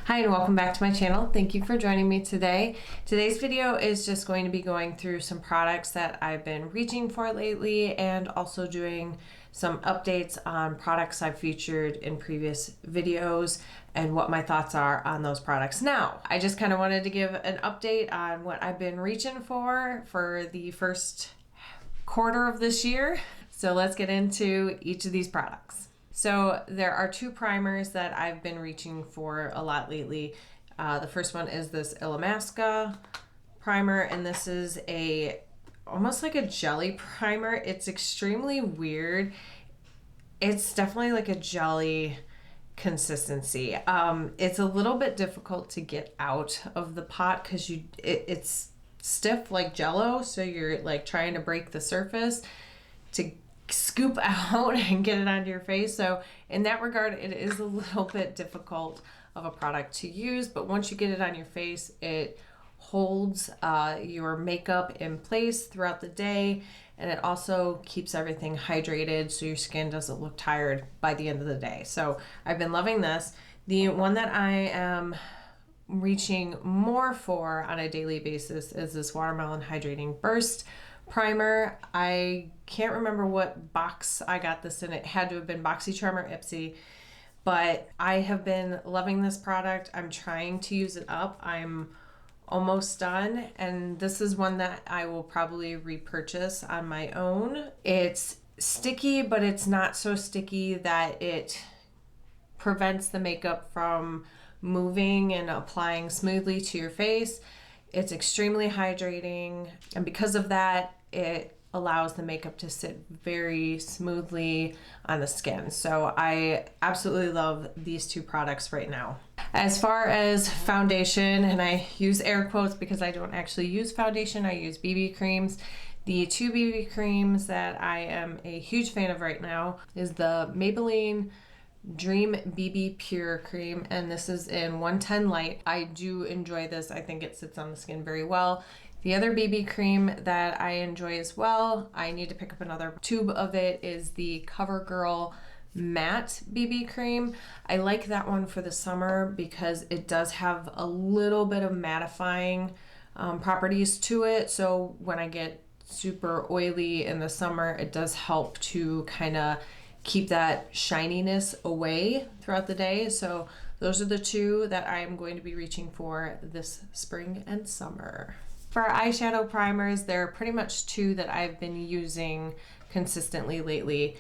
Hi and welcome back to my channel. Thank you for joining me today. Today's video is just going to be going through some products that I've been reaching for lately and also doing some updates on products I've featured in previous videos and what my thoughts are on those products. Now, I just kind of wanted to give an update on what I've been reaching for the first quarter of this year. So let's get into each of these products. So there are two primers that I've been reaching for a lot lately. The first one is this Illamasqua primer, and this is almost like a jelly primer. It's extremely weird. It's definitely like a jelly consistency. It's a little bit difficult to get out of the pot because it's stiff like Jello, so you're like trying to break the surface to scoop out and get it onto your face. So in that regard, it is a little bit difficult of a product to use, but once you get it on your face, it holds your makeup in place throughout the day, and it also keeps everything hydrated so your skin doesn't look tired by the end of the day. So I've been loving this. The one that I am reaching more for on a daily basis is this Watermelon Hydrating Burst primer. I can't remember what box I got this in. It had to have been BoxyCharm or Ipsy, but I have been loving this product. I'm trying to use it up. I'm almost done, and this is one that I will probably repurchase on my own. It's sticky, but it's not so sticky that it prevents the makeup from moving and applying smoothly to your face. It's extremely hydrating, and because of that, it allows the makeup to sit very smoothly on the skin. So I absolutely love these two products right now. As far as foundation, and I use air quotes because I don't actually use foundation, I use BB creams. The two BB creams that I am a huge fan of right now is the Maybelline Dream BB Pure Cream, and this is in 110 Light. I do enjoy this. I think it sits on the skin very well. The other BB cream that I enjoy as well, I need to pick up another tube of it, is the CoverGirl Matte BB Cream. I like that one for the summer because it does have a little bit of mattifying properties to it. So when I get super oily in the summer, it does help to kind of keep that shininess away throughout the day. So those are the two that I am going to be reaching for this spring and summer. For eyeshadow primers, there are pretty much two that I've been using consistently lately.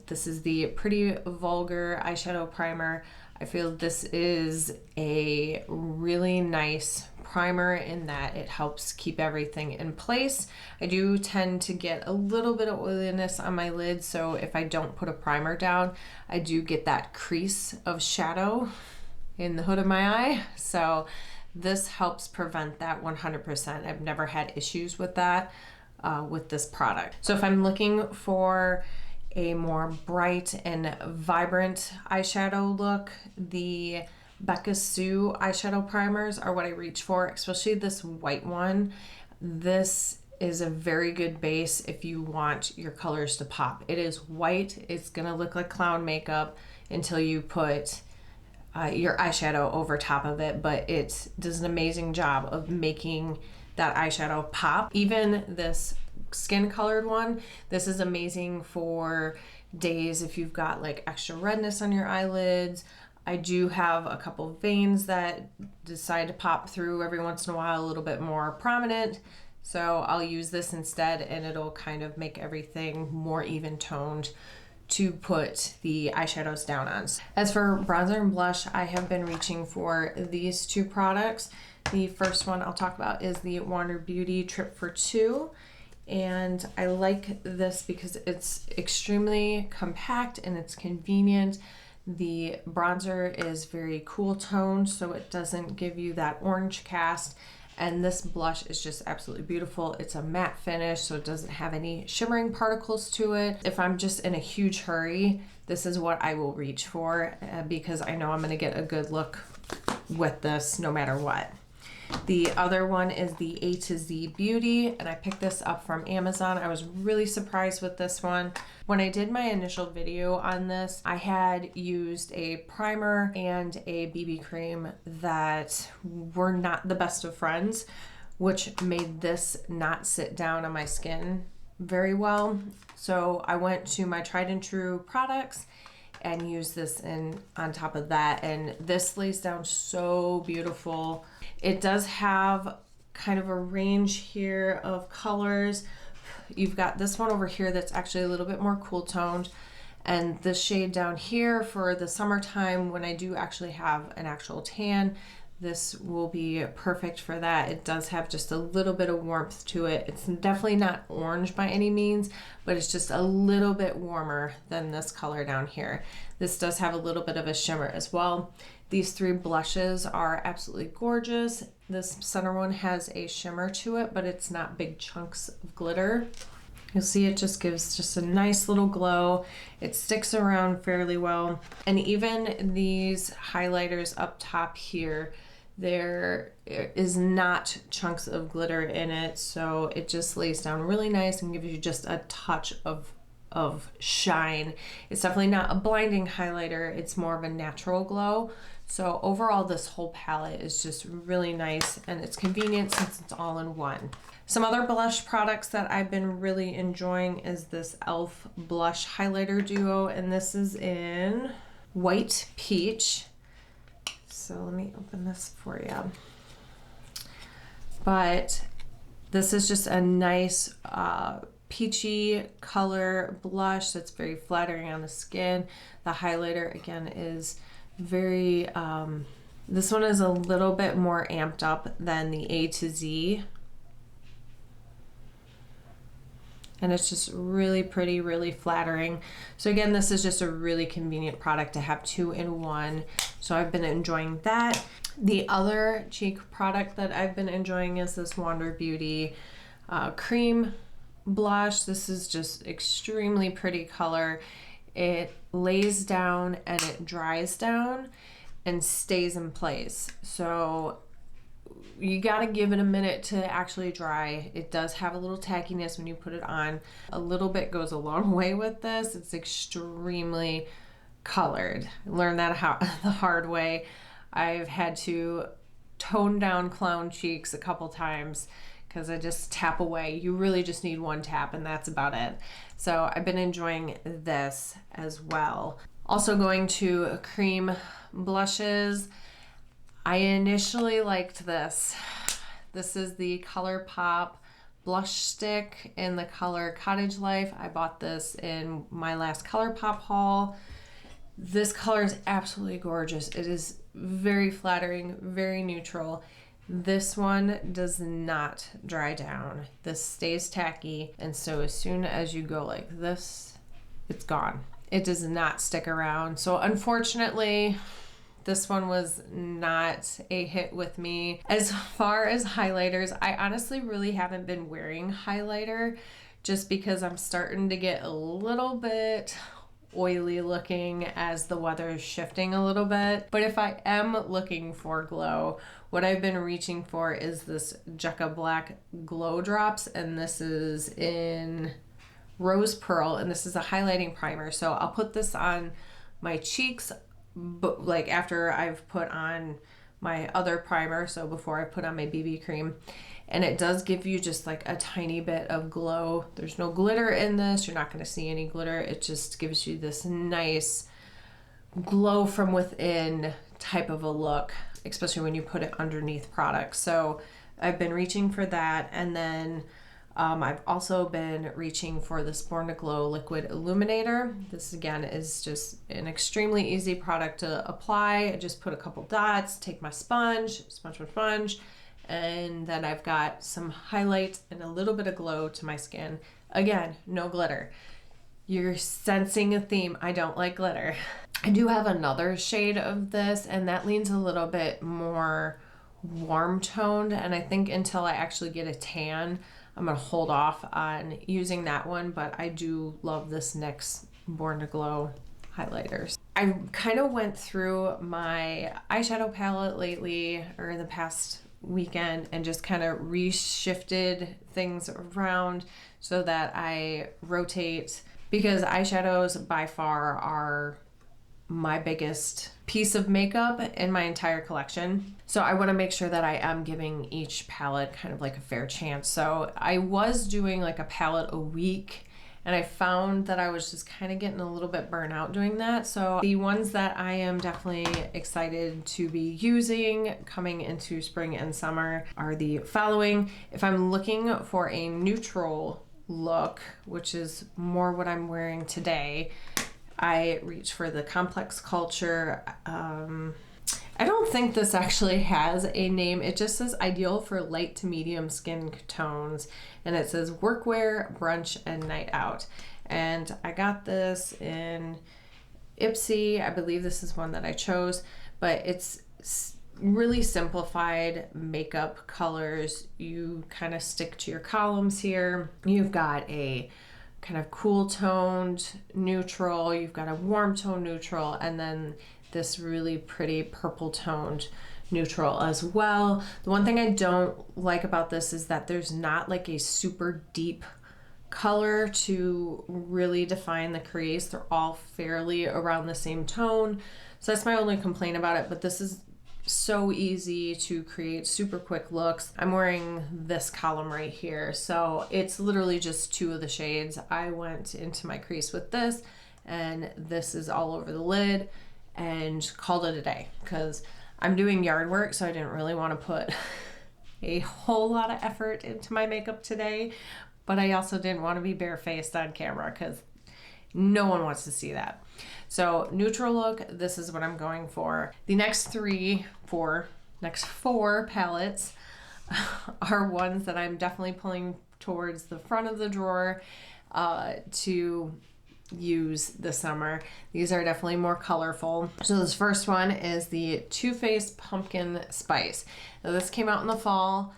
This is the Pretty Vulgar eyeshadow primer. I feel this is a really nice primer in that it helps keep everything in place. I do tend to get a little bit of oiliness on my lids, so if I don't put a primer down, I do get that crease of shadow in the hood of my eye. So this helps prevent that 100%. I've never had issues with that with this product. So if I'm looking for a more bright and vibrant eyeshadow look, the Becca Sue eyeshadow primers are what I reach for, especially this white one. This is a very good base if you want your colors to pop. It is white. It's gonna look like clown makeup until you put your eyeshadow over top of it, but it does an amazing job of making that eyeshadow pop. Even this skin colored one, this is amazing for days if you've got like extra redness on your eyelids. I do have a couple of veins that decide to pop through every once in a while, a little bit more prominent. So I'll use this instead, and it'll kind of make everything more even toned to put the eyeshadows down on. As for bronzer and blush, I have been reaching for these two products. The first one I'll talk about is the Wander Beauty Trip for Two. And I like this because it's extremely compact and it's convenient. The bronzer is very cool toned, so it doesn't give you that orange cast. And this blush is just absolutely beautiful. It's a matte finish, so it doesn't have any shimmering particles to it. If I'm just in a huge hurry, this is what I will reach for because I know I'm gonna get a good look with this no matter what. The other one is the A to Z Beauty, and I picked this up from Amazon. I was really surprised with this one. When I did my initial video on this, I had used a primer and a BB cream that were not the best of friends, which made this not sit down on my skin very well. So I went to my tried and true products and used this on top of that, and this lays down so beautiful. It does have kind of a range here of colors. You've got this one over here that's actually a little bit more cool toned, and this shade down here for the summertime when I do actually have an actual tan, this will be perfect for that. It does have just a little bit of warmth to it. It's definitely not orange by any means, but it's just a little bit warmer than this color down here. This does have a little bit of a shimmer as well. These three blushes are absolutely gorgeous. This center one has a shimmer to it, but it's not big chunks of glitter. You'll see it just gives just a nice little glow. It sticks around fairly well. And even these highlighters up top here, there is not chunks of glitter in it, so it just lays down really nice and gives you just a touch of shine. It's definitely not a blinding highlighter, it's more of a natural glow. So overall, this whole palette is just really nice, and it's convenient since it's all in one. Some other blush products that I've been really enjoying is this e.l.f. blush highlighter duo, and this is in White Peach. So let me open this for you. But this is just a nice peachy color blush that's very flattering on the skin. The highlighter again is very, this one is a little bit more amped up than the A to Z. And it's just really pretty, really flattering. So again, this is just a really convenient product to have 2 in 1. So I've been enjoying that. The other cheek product that I've been enjoying is this Wander Beauty cream blush. This is just extremely pretty color. It lays down and it dries down and stays in place. So you got to give it a minute to actually dry. It does have a little tackiness when you put it on. A little bit goes a long way with this. It's extremely colored. I learned that the hard way. I've had to tone down clown cheeks a couple times because I just tap away. You really just need one tap and that's about it. So I've been enjoying this as well. Also going to cream blushes. I initially liked this. This is the ColourPop blush stick in the color Cottage Life. I bought this in my last ColourPop haul. This color is absolutely gorgeous. It is very flattering, very neutral. This one does not dry down. This stays tacky, and so as soon as you go like this, it's gone. It does not stick around. So unfortunately, this one was not a hit with me. As far as highlighters, I honestly really haven't been wearing highlighter just because I'm starting to get a little bit oily looking as the weather is shifting a little bit. But if I am looking for glow, what I've been reaching for is this Jecca Black Glow Drops, and this is in Rose Pearl, and this is a highlighting primer. So I'll put this on my cheeks, but like after I've put on my other primer, so before I put on my BB cream, and it does give you just like a tiny bit of glow. There's no glitter in this. You're not going to see any glitter. It just gives you this nice glow from within type of a look, especially when you put it underneath products. So I've been reaching for that, and then I've also been reaching for this Born to Glow Liquid Illuminator. This again is just an extremely easy product to apply. I just put a couple dots, take my sponge, and then I've got some highlight and a little bit of glow to my skin. Again, no glitter. You're sensing a theme. I don't like glitter. I do have another shade of this, and that leans a little bit more warm toned, and I think until I actually get a tan, I'm gonna hold off on using that one, but I do love this NYX Born to Glow highlighters. I kind of went through my eyeshadow palette lately, or the past weekend, and just kind of reshifted things around so that I rotate because eyeshadows by far are my biggest piece of makeup in my entire collection. So I want to make sure that I am giving each palette kind of like a fair chance. So I was doing like a palette a week, and I found that I was just kind of getting a little bit burnt out doing that. So the ones that I am definitely excited to be using coming into spring and summer are the following. If I'm looking for a neutral look, which is more what I'm wearing today, I reach for the Complex Culture. I don't think this actually has a name. It just says ideal for light to medium skin tones. And it says workwear, brunch, and night out. And I got this in Ipsy. I believe this is one that I chose. But it's really simplified makeup colors. You kind of stick to your columns here. You've got a kind of cool toned neutral, you've got a warm tone neutral, and then this really pretty purple toned neutral as well. The one thing I don't like about this is that there's not like a super deep color to really define the crease. They're all fairly around the same tone. So that's my only complaint about it, but this is so easy to create super quick looks. I'm wearing this column right here, so it's literally just 2 of the shades. I went into my crease with this, and this is all over the lid, and called it a day because I'm doing yard work, so I didn't really want to put a whole lot of effort into my makeup today, but I also didn't want to be barefaced on camera because no one wants to see that. So neutral look, this is what I'm going for. The next 4 palettes are ones that I'm definitely pulling towards the front of the drawer to use this summer. These are definitely more colorful. So this first one is the Too Faced Pumpkin Spice. Now this came out in the fall.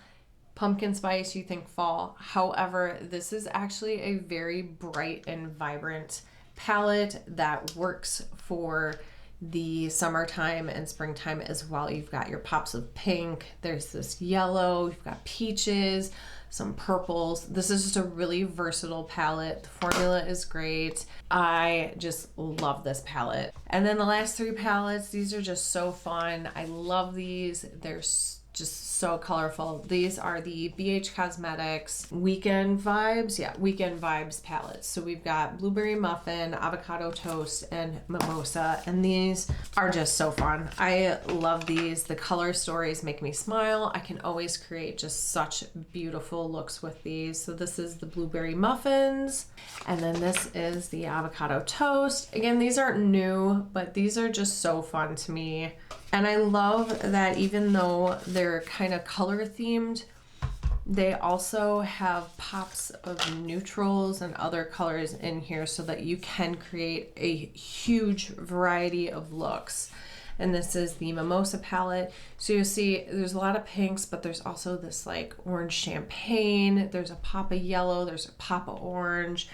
Pumpkin spice, you think fall. However, this is actually a very bright and vibrant palette that works for the summertime and springtime as well. You've got your pops of pink, there's this yellow, you've got peaches, some purples. This is just a really versatile palette. The formula is great. I just love this palette. And then the last 3 palettes, these are just so fun. I love these. They're just so colorful. These are the BH Cosmetics Weekend Vibes. Yeah, Weekend Vibes palettes. So we've got Blueberry Muffin, Avocado Toast, and Mimosa. And these are just so fun. I love these. The color stories make me smile. I can always create just such beautiful looks with these. So this is the Blueberry Muffins. And then this is the Avocado Toast. Again, these aren't new, but these are just so fun to me. And I love that even though they're kind of color themed, they also have pops of neutrals and other colors in here so that you can create a huge variety of looks. And this is the Mimosa palette. So you'll see there's a lot of pinks, but there's also this like orange champagne. There's a pop of yellow. There's a pop of orange.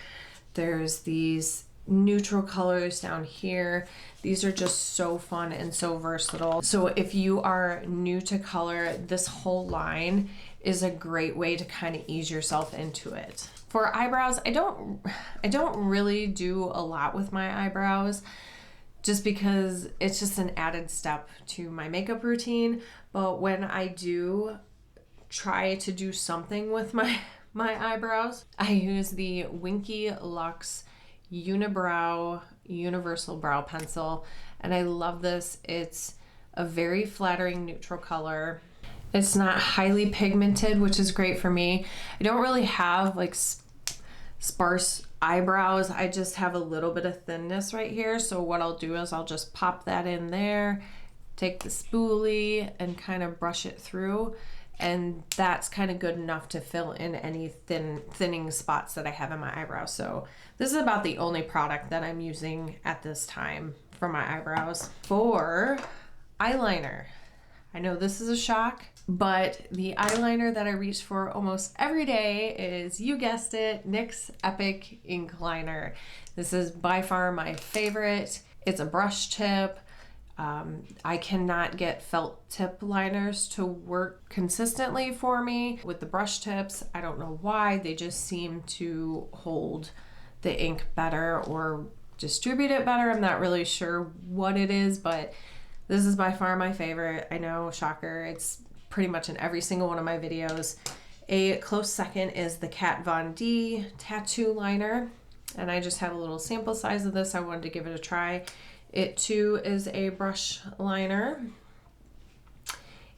There's these neutral colors down here. These are just so fun and so versatile. So if you are new to color, this whole line is a great way to kind of ease yourself into it. For eyebrows, I don't really do a lot with my eyebrows just because it's just an added step to my makeup routine. But when I do try to do something with my eyebrows, I use the Winky Lux Unibrow Universal Brow Pencil, and I love this. It's a very flattering neutral color. It's not highly pigmented, which is great for me. I don't really have like sparse eyebrows. I just have a little bit of thinness right here. So what I'll do is I'll just pop that in there, take the spoolie and kind of brush it through. And that's kind of good enough to fill in any thinning spots that I have in my eyebrows. So this is about the only product that I'm using at this time for my eyebrows. For eyeliner, I know this is a shock, but the eyeliner that I reach for almost every day is, you guessed it, NYX Epic Ink Liner. This is by far my favorite. It's a brush tip. I cannot get felt tip liners to work consistently for me with the brush tips. I don't know why, they just seem to hold the ink better or distribute it better. I'm not really sure what it is, but this is by far my favorite. I know, shocker, it's pretty much in every single one of my videos. A close second is the Kat Von D tattoo liner, and I just had a little sample size of this. I wanted to give it a try. It too is a brush liner,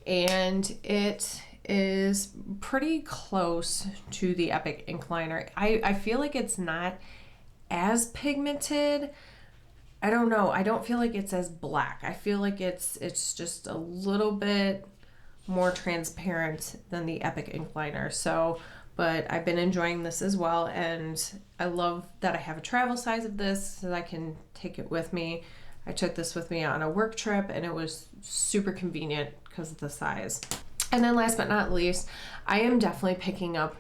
and it is pretty close to the Epic ink liner. I feel like it's not as pigmented. I don't know. I don't feel like it's as black. I feel like it's just a little bit more transparent than the Epic ink liner. So, but I've been enjoying this as well, and I love that I have a travel size of this so that I can take it with me. I took this with me on a work trip, and it was super convenient because of the size. And then last but not least, I am definitely picking up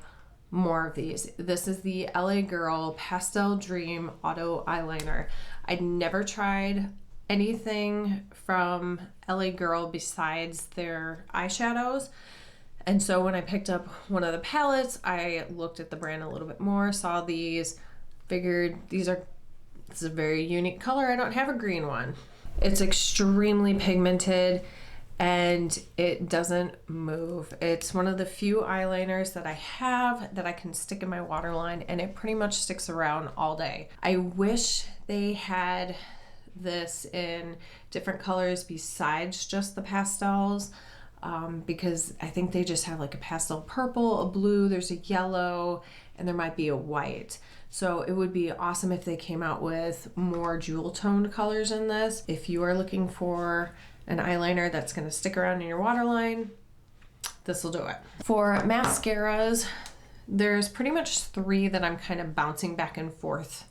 more of these. This is the LA Girl Pastel Dream Auto Eyeliner. I'd never tried anything from LA Girl besides their eyeshadows. And so when I picked up one of the palettes, I looked at the brand a little bit more, saw these, figured this is a very unique color. I don't have a green one. It's extremely pigmented and it doesn't move. It's one of the few eyeliners that I have that I can stick in my waterline, and it pretty much sticks around all day. I wish they had this in different colors besides just the pastels, because I think they just have like a pastel purple, a blue, there's a yellow, and there might be a white. So it would be awesome if they came out with more jewel toned colors in this. If you are looking for an eyeliner that's going to stick around in your waterline, this will do it. For mascaras, there's pretty much 3 that I'm kind of bouncing back and forth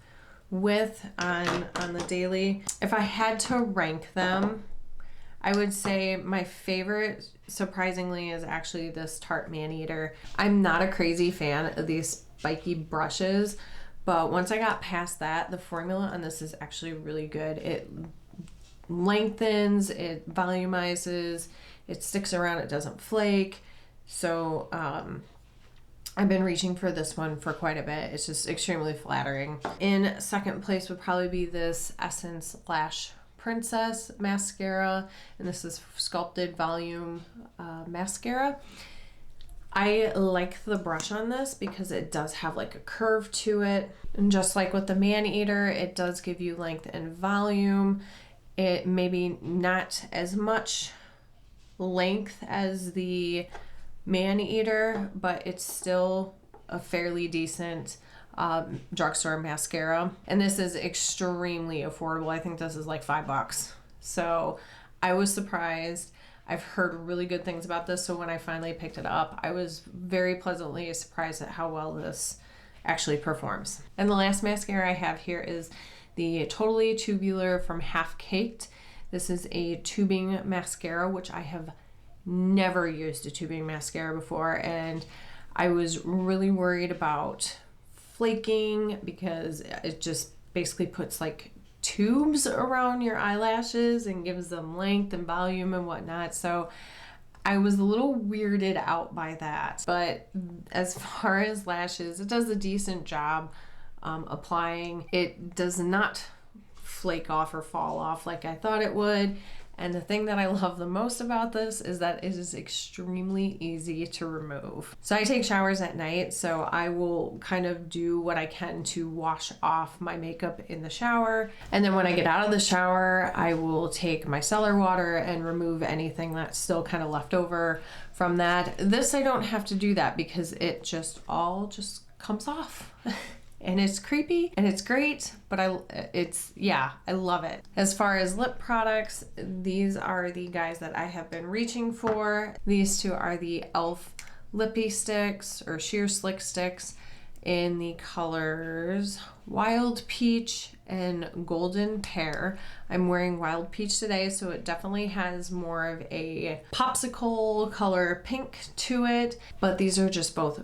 with on the daily. If I had to rank them, I would say my favorite, surprisingly, is actually this Tarte Maneater. I'm not a crazy fan of these spiky brushes, but once I got past that, the formula on this is actually really good. It lengthens, it volumizes, it sticks around, it doesn't flake. So I've been reaching for this one for quite a bit. It's just extremely flattering. In second place would probably be this Essence Lash Princess mascara, and this is Sculpted Volume mascara. I like the brush on this because it does have like a curve to it, and just like with the Maneater, it does give you length and volume. It maybe not as much length as the Maneater, but it's still a fairly decent drugstore mascara. And this is extremely affordable. I think this is like $5. So I was surprised. I've heard really good things about this, so when I finally picked it up, I was very pleasantly surprised at how well this actually performs. And the last mascara I have here is the Totally Tubular from Half Caked. This is a tubing mascara, which I have never used a tubing mascara before, and I was really worried about flaking because it just basically puts like tubes around your eyelashes and gives them length and volume and whatnot. So I was a little weirded out by that. But as far as lashes, it does a decent job applying. It does not flake off or fall off like I thought it would. And the thing that I love the most about this is that it is extremely easy to remove. So I take showers at night, so I will kind of do what I can to wash off my makeup in the shower. And then when I get out of the shower, I will take my micellar water and remove anything that's still kind of left over from that. This I don't have to do that because it just all comes off. And it's creepy and it's great, but I love it. As far as lip products, these are the guys that I have been reaching for. These two are the e.l.f. Lippy Sticks or Sheer Slick Sticks in the colors Wild Peach and Golden Pear. I'm wearing Wild Peach today, so it definitely has more of a popsicle color pink to it, but these are just both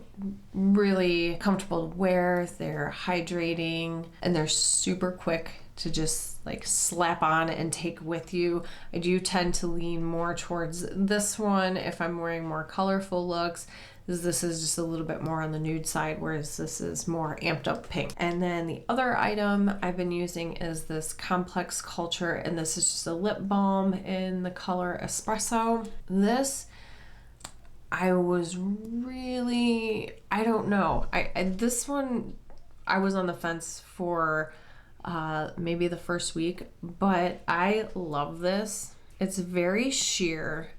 really comfortable to wear. They're hydrating and they're super quick to just like slap on and take with you. I do tend to lean more towards this one if I'm wearing more colorful looks. This is just a little bit more on the nude side, whereas this is more amped up pink. And then the other item I've been using is this Complex Culture, and this is just a lip balm in the color Espresso. This, I was really, I don't know. This one, I was on the fence for maybe the first week, but I love this. It's very sheer,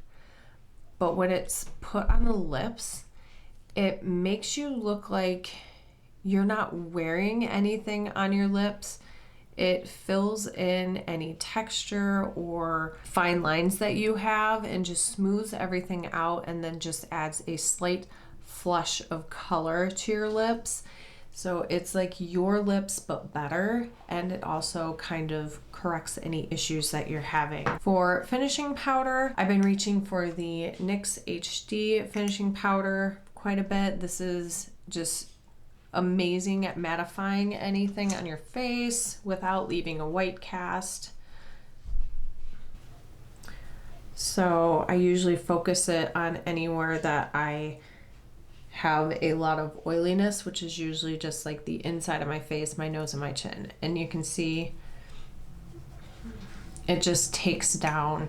but when it's put on the lips, it makes you look like you're not wearing anything on your lips. It fills in any texture or fine lines that you have and just smooths everything out, and then just adds a slight flush of color to your lips. So it's like your lips but better, and it also kind of corrects any issues that you're having. For finishing powder, I've been reaching for the NYX HD finishing powder quite a bit. This is just amazing at mattifying anything on your face without leaving a white cast. So I usually focus it on anywhere that I have a lot of oiliness, which is usually just like the inside of my face, my nose, and my chin. And you can see it just takes down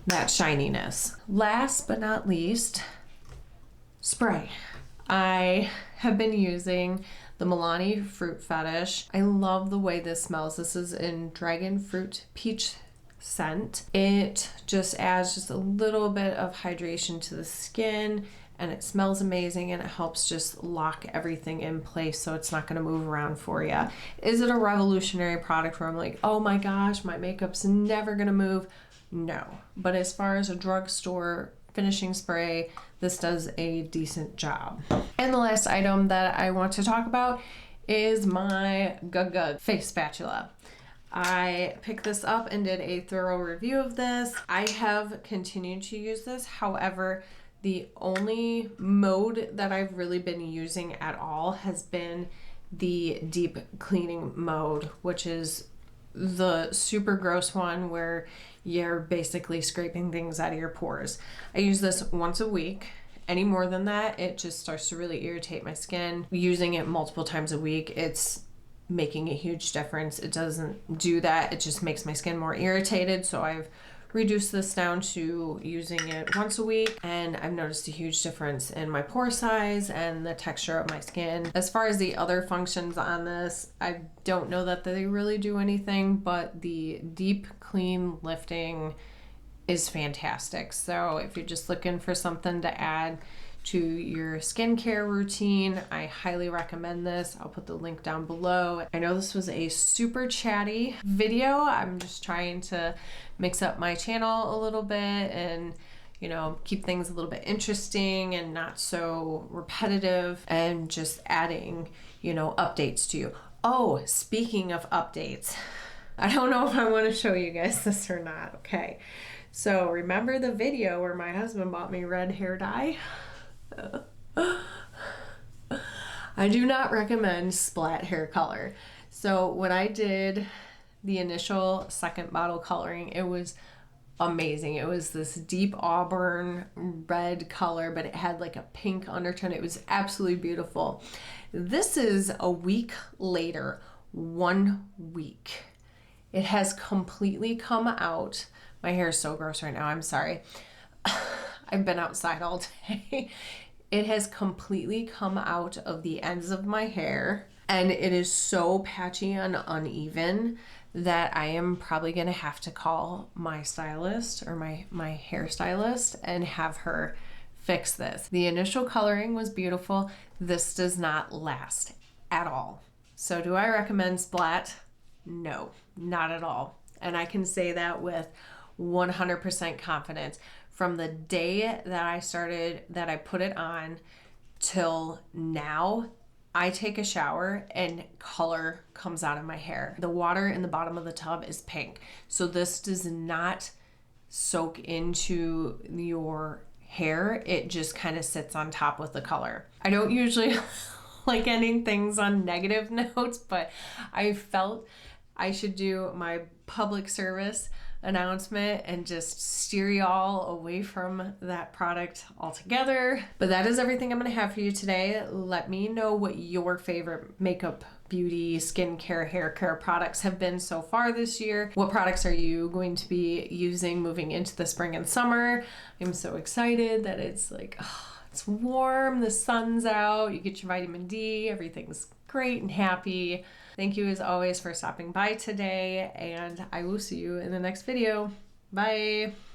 that shininess. Last but not least, spray. I have been using the Milani Fruit Fetish. I love the way this smells. This is in Dragon Fruit Peach scent. It just adds just a little bit of hydration to the skin, and it smells amazing, and it helps just lock everything in place so it's not going to move around for you. Is it a revolutionary product where I'm like, oh my gosh, my makeup's never going to move? No. But as far as a drugstore finishing spray, this does a decent job. And the last item that I want to talk about is my Gug Gug face spatula. I picked this up and did a thorough review of this. I have continued to use this. However, the only mode that I've really been using at all has been the deep cleaning mode, which is the super gross one where you're basically scraping things out of your pores. I use this once a week. Any more than that, it just starts to really irritate my skin. Using it multiple times a week, it's making a huge difference. It doesn't do that. It just makes my skin more irritated. So I've reduced this down to using it once a week, and I've noticed a huge difference in my pore size and the texture of my skin. As far as the other functions on this, I don't know that they really do anything, but the deep clean lifting is fantastic. So if you're just looking for something to add to your skincare routine, I highly recommend this. I'll put the link down below. I know this was a super chatty video. I'm just trying to mix up my channel a little bit and, you know, keep things a little bit interesting and not so repetitive, and just adding, you know, updates to you. Oh, speaking of updates, I don't know if I want to show you guys this or not. Okay. So remember the video where my husband bought me red hair dye? I do not recommend splat hair color. So when I did the initial second bottle coloring, it was amazing. It was this deep auburn red color, but it had like a pink undertone. It was absolutely beautiful. This is a week later, 1 week. It has completely come out. My hair is so gross right now. I'm sorry. I've been outside all day. It has completely come out of the ends of my hair, and it is so patchy and uneven that I am probably going to have to call my stylist or my hairstylist and have her fix this. The initial coloring was beautiful. This does not last at all. So do I recommend splat? No, not at all. And I can say that with 100% confidence. From the day that I put it on till now, I take a shower and color comes out of my hair. The water in the bottom of the tub is pink. So this does not soak into your hair. It just kind of sits on top with the color. I don't usually like ending things on negative notes, but I felt I should do my public service announcement and just steer y'all away from that product altogether. But that is everything I'm going to have for you today. Let me know what your favorite makeup, beauty, skincare, hair care products have been so far this year. What products are you going to be using moving into the spring and summer? I'm so excited that it's like, it's warm, the sun's out, you get your vitamin D, everything's great and happy. Thank you as always for stopping by today, and I will see you in the next video. Bye.